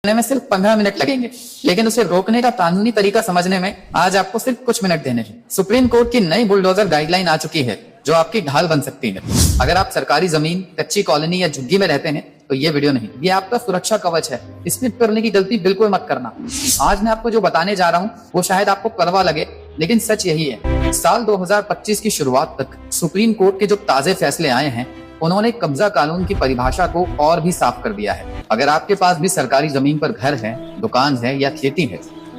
करने में सिर्फ 15 मिनट लगेंगे, लेकिन उसे रोकने का कानूनी तरीका समझने में आज आपको सिर्फ कुछ मिनट देने हैं। सुप्रीम कोर्ट की नई बुलडोजर गाइडलाइन आ चुकी है जो आपकी ढाल बन सकती है। अगर आप सरकारी जमीन, कच्ची कॉलोनी या झुग्गी में रहते हैं तो ये वीडियो नहीं, ये आपका सुरक्षा कवच है। स्किप करने की गलती बिल्कुल मत करना। आज मैं आपको जो बताने जा रहा हूँ वो शायद आपको कड़वा लगे, लेकिन सच यही है। साल 2025 की शुरुआत तक सुप्रीम कोर्ट के जो ताजे फैसले आए हैं उन्होंने कब्जा कानून की परिभाषा को और भी साफ कर दिया है। अगर आपके पास भी सरकारी जमीन पर घर है, दुकान है या खेती है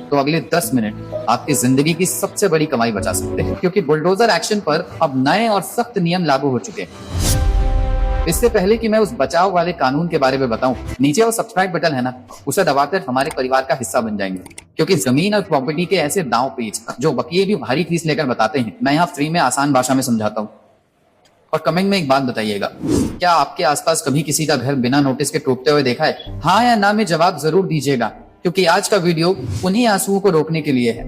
तो अगले 10 मिनट आपकी जिंदगी की सबसे बड़ी कमाई बचा सकते हैं, क्योंकि बुलडोजर एक्शन पर अब नए और सख्त नियम लागू हो चुके हैं। इससे पहले कि मैं उस बचाव वाले कानून के बारे में बताऊं, नीचे वो सब्सक्राइब बटन है ना, उसे दबाकर हमारे परिवार का हिस्सा बन जाएंगे, क्योंकि जमीन और प्रॉपर्टी के ऐसे दांव पेच जो वकील भी भारी फीस लेकर बताते हैं, मैं यहाँ फ्री में आसान भाषा में समझाता हूँ। और कमेंट में एक बात बताइएगा, क्या आपके आसपास कभी किसी का घर बिना नोटिस के टूटते हुए देखा है? हाँ या ना में जवाब जरूर दीजिएगा, क्योंकि आज का वीडियो उन्हीं आंसुओं को रोकने के लिए है।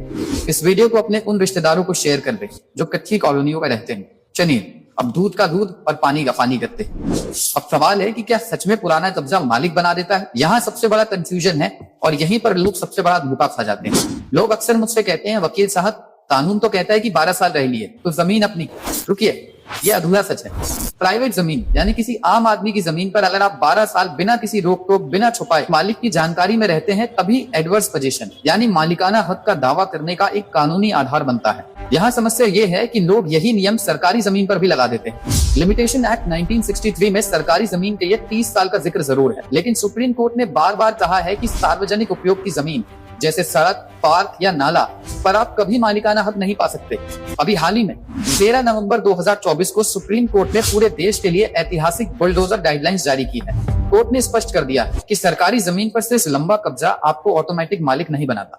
इस वीडियो को अपने उन रिश्तेदारों को शेयर कर दें जो कच्ची कॉलोनियों में रहते हैं। चलिए अब दूध का दूध और पानी का पानी करते हैं। अब सवाल है कि क्या सच में पुराना कब्जा मालिक बना देता है? यहाँ सबसे बड़ा कंफ्यूजन है और यहीं पर लोग सबसे बड़ा धोखा खा जाते हैं। लोग अक्सर मुझसे कहते हैं, वकील साहब कानून तो कहता है कि 12 साल रह लिए तो जमीन अपनी। रुकिए, ये अधूरा सच है। प्राइवेट जमीन यानी किसी आम आदमी की जमीन पर अगर आप 12 साल बिना किसी रोक टोक, बिना छुपाए मालिक की जानकारी में रहते हैं, तभी एडवर्स पोजीशन यानी मालिकाना हक का दावा करने का एक कानूनी आधार बनता है। यहाँ समस्या ये है कि लोग यही नियम सरकारी जमीन पर भी लगा देते हैं। लिमिटेशन एक्ट 1963 में सरकारी जमीन के लिए 30 साल का जिक्र जरूर है, लेकिन सुप्रीम कोर्ट ने बार बार कहा है कि सार्वजनिक उपयोग की जमीन जैसे सड़क, पार्क या नाला पर आप कभी मालिकाना हक नहीं पा सकते। अभी हाल ही में 13 नवंबर 2024 को सुप्रीम कोर्ट ने पूरे देश के लिए ऐतिहासिक बुलडोजर गाइडलाइंस जारी की है। कोर्ट ने स्पष्ट कर दिया है कि सरकारी जमीन पर सिर्फ लंबा कब्जा आपको ऑटोमेटिक मालिक नहीं बनाता।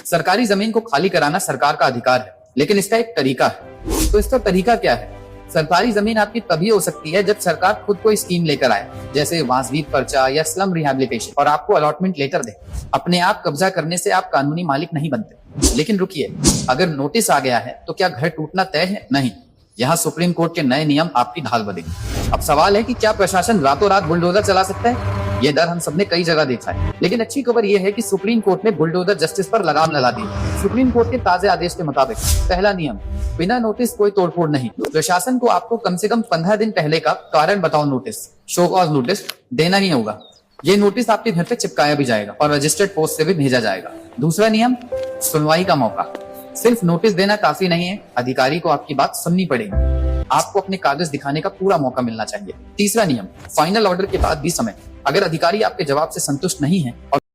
सरकारी जमीन को खाली कराना सरकार का अधिकार है, लेकिन इसका एक तरीका है। तो इसका तरीका क्या है? सरकारी जमीन आपकी तभी हो सकती है जब सरकार खुद कोई स्कीम लेकर आए, जैसे वासवीत पर्चा या स्लम रिहैबिलिटेशन, और आपको अलॉटमेंट लेटर दे। अपने आप कब्जा करने से आप कानूनी मालिक नहीं बनते। लेकिन रुकिए, अगर नोटिस आ गया है तो क्या घर टूटना तय है? नहीं। यहाँ सुप्रीम कोर्ट के नए नियम आपकी ढाल बदलेंगे। अब सवाल है कि क्या प्रशासन रातों रात बुलडोजर चला सकता है? ये डर हम सबने कई जगह देखा है, लेकिन अच्छी खबर यह है कि सुप्रीम कोर्ट ने बुलडोजर जस्टिस पर लगाम लगा दी। सुप्रीम कोर्ट के ताजे आदेश के मुताबिक पहला नियम, बिना नोटिस कोई तोड़फोड़ नहीं। प्रशासन को आपको कम से कम 15 दिन पहले का कारण बताओ नोटिस, शो कॉज नोटिस देना ही होगा। ये नोटिस आपके घर पे चिपकाया भी जाएगा और रजिस्टर्ड पोस्ट से भी भेजा जाएगा। दूसरा नियम, सुनवाई का मौका। सिर्फ नोटिस देना काफी नहीं है, अधिकारी को आपकी बात सुननी पड़ेगी। आपको अपने कागज दिखाने का पूरा मौका मिलना चाहिए। तीसरा नियम, फाइनल ऑर्डर के बाद भी समय। अगर अधिकारी आपके जवाब से संतुष्ट नहीं है और